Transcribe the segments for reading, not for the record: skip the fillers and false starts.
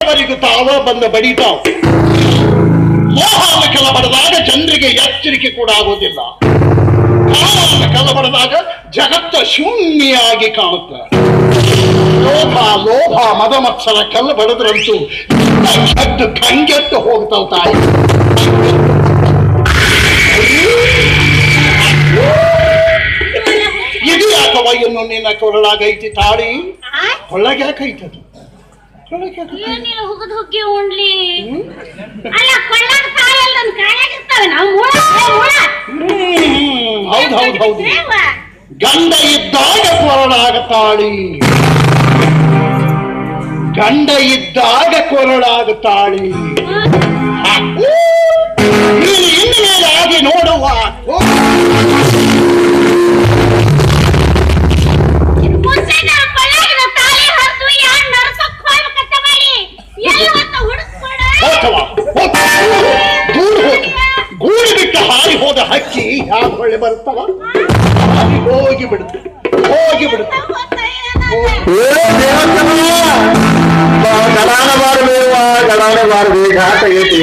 ವರೆಗೂ ತಾವ ಬಂದ ಬಡಿತಾವ್. ಮೋಹನ ಕಲ ಬಡದಾಗ ಜನರಿಗೆ ಎಚ್ಚರಿಕೆ ಕೂಡ ಆಗೋದಿಲ್ಲ. ಕಾಮನ ಕಲ ಬಡದಾಗ ಜಗತ್ತ ಶೂನ್ಯಾಗಿ ಕಾಣುತ್ತೆ. ಲೋಭ ಮದ ಮತ್ಸರ ಕಲ್ಲು ಬಡದ್ರಂತೂ ಕೆಟ್ಟು ಕಂಗೆಟ್ಟು ಹೋಗ್ತಾವ್ ತಾಯಿ. ಇದು ಯಾಕವ ಇನ್ನು ನಿನ್ನ ಕೊರಳಾಗೈತಿ ತಾಳಿ? ಕೊಳ್ಳಗೆ ಯಾಕೈತದು? ಹೌದೌದೌದು. ಗಂಡ ಇದ್ದಾಗ ಕೊರಳಾಗತಾಳಿ, ಗಂಡ ಇದ್ದಾಗ ಕೊರಳಾಗತಾಳಿ. ನೀನು ಇನ್ನು ಮೇಲೆ ಆಗಿ ನೋಡುವ. ದೂರ ಹೋಗಿ ಗೂಡು ಬಿಟ್ಟು ಹಾರಿ ಹೋದ ಹಕ್ಕಿ ಯಾವ ಹೊಳೆ ಬರುತ್ತವ? ಹೋಗಿ ಬಿಡುತ್ತೆ, ಹೋಗಿ ಬಿಡುತ್ತೆ. ಗಡಾನ ಬಾರ್ಬೇವ, ಗಡಾನ ಬಾರ್ಬೇ ಘಾಟ ಐತಿ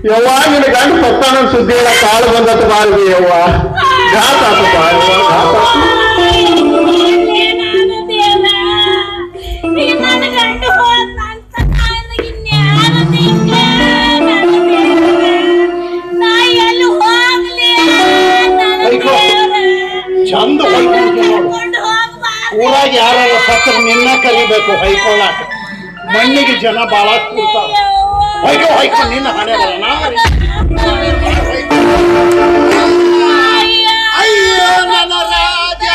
ಯವ್ವ. ನಿನ್ನ ಗಂಡ ಸತ್ತಾನ ಸುದ್ದಿ ಇಲ್ಲ, ಕಾಳು ಬಂದತ್ತ ಬಾರ್ಬಿ ಯವ್ವ. ಘಾತ ಆತಪ್ಪ ಯವ್ವ, ಘಾತ. ಚಂದ ಊರಾಗ ಯಾರ ಸತ್ರ ನಿನ್ನ ಕಲಿಬೇಕು ಹೊಯ್ಕೊಳ್ಳಾಕ. ಮಣ್ಣಿಗೆ ಜನ ಬಾಳ ಕೂರ್ತಾವ. ಹೊಯ್ಕೊ ನಿನ್ನ ಹಣೆ ಬರೋಣ. ಅಯ್ಯೋ ನನ್ನ ರಾಜ,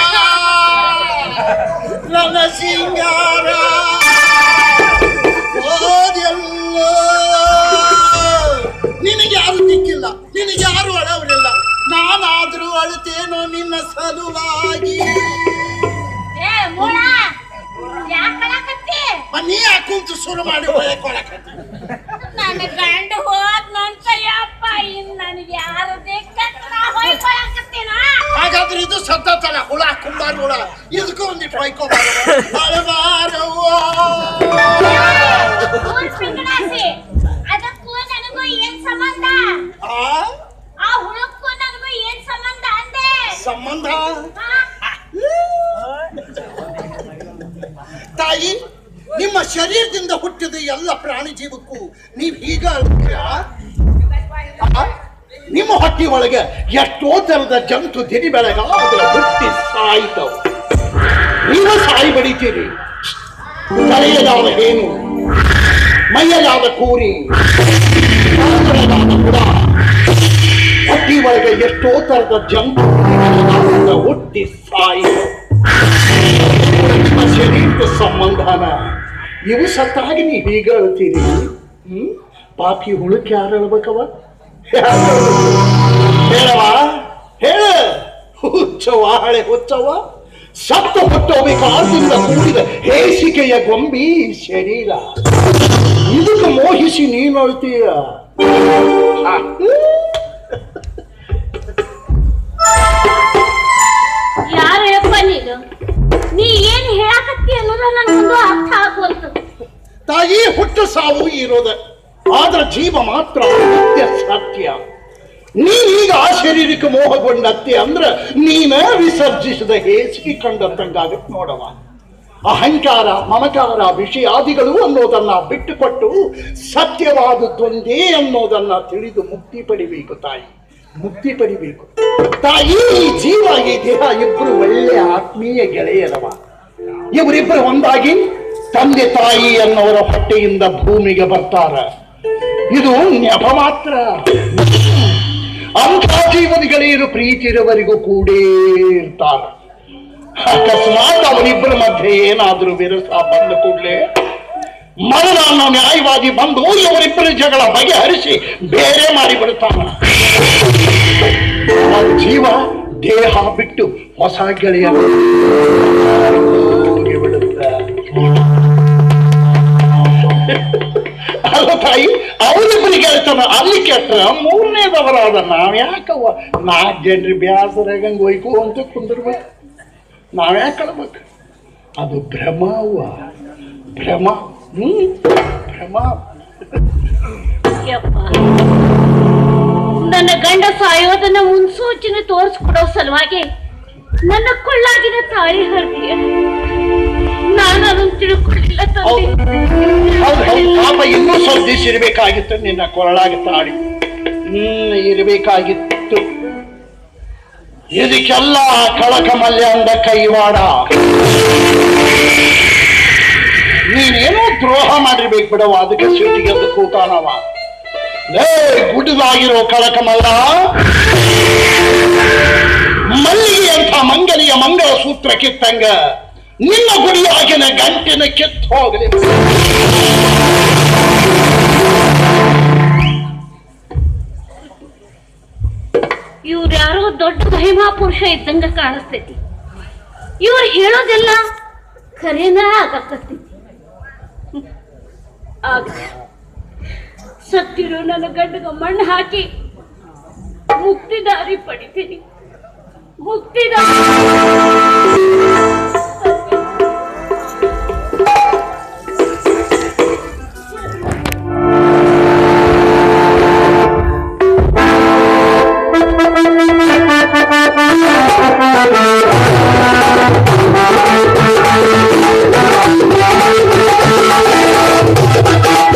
ನನ್ನ ಸಿಂಗಾರ ಓದೆಲ್ಲೋ. ನಿನಗೆ ಯಾರು ದಿಕ್ಕಿಲ್ಲ, ನಿನಗೆ ಯಾರು ಅಳವರಿಲ್ಲ. ನಾನಾದ್ರೂ ಅಳುತ್ತೇನೋ ನಿನ್ನ ಸಲುವಾಗಿ. ನೀ ಯಾಕುಂತು ಶುರು ಮಾಡಿ ಹೊಯ್ಕೊಳಕತ್ತಿ. ನನ್ನ ಗಂಡ ಹೋದ್ನಂತಯ್ಯಪ್ಪ, ಇನ್ ನನಗೆ ಯಾರು ಹೊಯ್ಕೊಳಕತ್ತೀನ. ಹಾಗಾದ್ರೆ ಇದು ಸತ್ತಲ್ಲ ಹುಳ, ಕುಂಬಾರ ಹುಳ. ಇದಕ್ಕೂ ಒಂದಿಟ್ಟು ಹೊಯ್ಕೋಬಾರವ್ವ. ಅದಕ್ಕೂ ನನಗೂ ಏನ್ ಸಂಬಂಧ? ಆ ಹುಳಕ್ಕೂ ನನಗೂ ಏನ್ ಸಂಬಂಧ ಅಂದೆ? ಸಂಬಂಧ ತಾಯಿ, ನಿಮ್ಮ ಶರೀರದಿಂದ ಹುಟ್ಟಿದ ಎಲ್ಲ ಪ್ರಾಣಿ ಜೀವಕ್ಕೂ ನೀವು ಹೀಗ ನಿಮ್ಮ ಹೊಟ್ಟಿ ಒಳಗೆ ಎಷ್ಟೋ ತರದ ಜಂತು ದಿನಿ ಬೆಳಗ ಅದರ ಹುಟ್ಟಿ ಸಾಯ್ತವು. ನೀವು ಸಾಯಿ ಬಡಿತೀರಿ. ತಲೆಯದಾದ ಏನು, ಮೈಯದಾದ ಕೂರಿ, ಹುಡ, ಹೊಟ್ಟಿ ಒಳಗೆ ಎಷ್ಟೋ ತರದ ಜಂತು ಹುಟ್ಟಿ ಸಾಯ್ತವು. ನಿಮ್ಮ ಶರೀರದ ಸಂಬಂಧನ ಇವು ಸತ್ತಾಗಿ ನೀವು ಹೀಗ ಹೇಳ್ತೀರಿ. ಪಾಪಿ ಹುಳಕ್ಕೆ ಯಾರು ಹೇಳ್ಬೇಕವ? ಹೇಳವ, ಹೇಳ. ಹುಚ್ಚವ, ಹಳೆ ಹುಚ್ಚವ. ಸತ್ತ ಹುಟ್ಟೋಬೇಕಾದ್ರಿಂದ ಕೂಡಿದ ಹೇಸಿಕೆಯ ಗೊಂಬಿ ಶರೀರ. ಇದಕ್ಕೆ ಮೋಹಿಸಿ ನೀನು ಹೇಳ್ತೀಯ. ಯಾರು ಯಪ್ಪ ನೀನು? ನೀ ಏನ್ ಹೇಳಕತ್ತಿ ಅನ್ನೋದ ನನಗೊಂದು ಅರ್ಥ ಆಗೋಲ್ತು. ತಾಯಿ, ಹುಟ್ಟು ಸಾವು ಇರೋದ, ಆದ್ರ ಜೀವ ಮಾತ್ರ ನಿತ್ಯ ಸತ್ಯ. ನೀನೀಗ ಆ ಶರೀರಕ್ಕೆ ಮೋಹಗೊಂಡತ್ತೆ ಅಂದ್ರ ನೀನ ವಿಸರ್ಜಿಸಿದ ಹೇಸಿಗೆ ಕಂಡಂತಂಗಾಗತ್ ನೋಡವ. ಅಹಂಕಾರ, ಮಮಕಾರ, ವಿಷಯಾದಿಗಳು ಅನ್ನೋದನ್ನ ಬಿಟ್ಟುಕೊಟ್ಟು ಸತ್ಯವಾದದ್ದೊಂದೇ ಅನ್ನೋದನ್ನ ತಿಳಿದು ಮುಕ್ತಿ ಪಡಿಬೇಕು ತಾಯಿ, ಮುಕ್ತಿ ಪಡಿಬೇಕು ತಾಯಿ. ಈ ಜೀವ, ಈ ದೇಹ ಇಬ್ರು ಒಳ್ಳೆ ಆತ್ಮೀಯ ಗೆಳೆಯರವ. ಇವರಿಬ್ಬರು ಒಂದಾಗಿ ತಂದೆ ತಾಯಿ ಅನ್ನೋರ ಹೊಟ್ಟೆಯಿಂದ ಭೂಮಿಗೆ ಬರ್ತಾರ. ಇದು ನೆಪ ಮಾತ್ರ. ಅಂಥ ಜೀವನಿಗಳೇನು ಪ್ರೀತಿ ಇರುವವರೆಗೂ ಕೂಡೇ ಇರ್ತಾರ. ಅಕಸ್ಮಾತ್ ಅವರಿಬ್ಬರ ಮಧ್ಯೆ ಏನಾದ್ರೂ ವಿರಸ ಬಂದ ಕೂಡಲೇ ಮರಣ ಅನ್ನೋ ನ್ಯಾಯವಾದಿ ಬಂದು ಇವರಿಬ್ಬರ ಜಗಳ ಬಗೆಹರಿಸಿ ಬೇರೆ ಮಾಡಿಬಿಡ್ತಾನ. ಜೀವ ದೇಹ ಬಿಟ್ಟು ಹೊಸ ಗೆಳೆಯ ಬಿಡುತ್ತ. ಅಲ್ಲ ತಾಯಿ, ಅವರಿಬ್ಬರಿಗೆ ಹೇಳ್ತಾನ ಅಲ್ಲಿ ಕೆಟ್ಟ ಮೂರನೇದವರಾದ ನಾವ್ಯಾಕವ 4 ಜನರು ಬ್ಯಾಸರಾಗಂಗ್ ಒಯ್ಕೋ ಅಂತ ಕುಂದಿರ್ಬೇಕು. ನಾವ್ಯಾಕೆ ಕಳ್ಬೇಕು? ಅದು ಭ್ರಮ ಅವ್ವ, ಭ್ರಮ. ಭ್ರಮ. ಯಪ್ಪ, ನನ್ನ ಗಂಡ ಸಾಯೋದನ್ನ ಮುನ್ಸೂಚನೆ ತೋರಿಸ್ಕೊಡೋ ಸಲುವಾಗಿ ನನ್ನ ಕೊಳ್ಳಾಗಿನ ತಾಳಿ ಹರಿದೀಯ. ನಾನು ಅದನ್ನು ತಿಳ್ಕೊಳ್ಳಿಲ್ಲ ತಂದೆ. ಹೌದು ಪಾಪ ಇನ್ನೂ ಸ್ವಲ್ಪ ದಿವಸ ಇರ್ಬೇಕಾಗಿತ್ತು ನಿನ್ನ ಕೊರಳಾಗಿ ತಾಳಿ. ಇರಬೇಕಾಗಿತ್ತು. ಇದಕ್ಕೆಲ್ಲ ಕಳಕ ಮಲ್ಯ ಅಂದ ಕೈವಾಡ. ನೀನೇನೋ ದ್ರೋಹ ಮಾಡಿರ್ಬೇಕು ಬಿಡವ, ಅದಕ್ಕೆ ಸಿಟ್ಟಿಗೆ ಅದು ಕೂತಾನವ. ಗುಡ್ಡದಾಗಿರೋ ಕಳಕಮಲ್ಲ, ಮಲ್ಲಿಗೆ ಅಂತ ಮಂಗಲಿಯ ಮಂಗಳ ಸೂತ್ರ ಕಿತ್ತಂಗ ನಿನ್ನ ಗುಡಿಯಾಗಿನ ಗಂಟಿನ ಕಿತ್ತು ಹೋಗಲಿ. ಇವ್ರ್ಯಾರೋ ದೊಡ್ಡ ಮಹಿಮಾ ಪುರುಷ ಇದ್ದಂಗ ಕಾಣಿಸ್ತೈತಿ. ಇವ್ರು ಹೇಳೋದೆಲ್ಲ ಖರೇನ ಆಗತ್ತೈತಿ. ಆಗ ಸತ್ತಿರೋ ನನ್ನ ಗಂಡಗ ಮಣ್ಣು ಹಾಕಿ ಮುಕ್ತಿದಾರಿ ಪಡಿತೀನಿ. ಮುಕ್ತಿದಾರಿ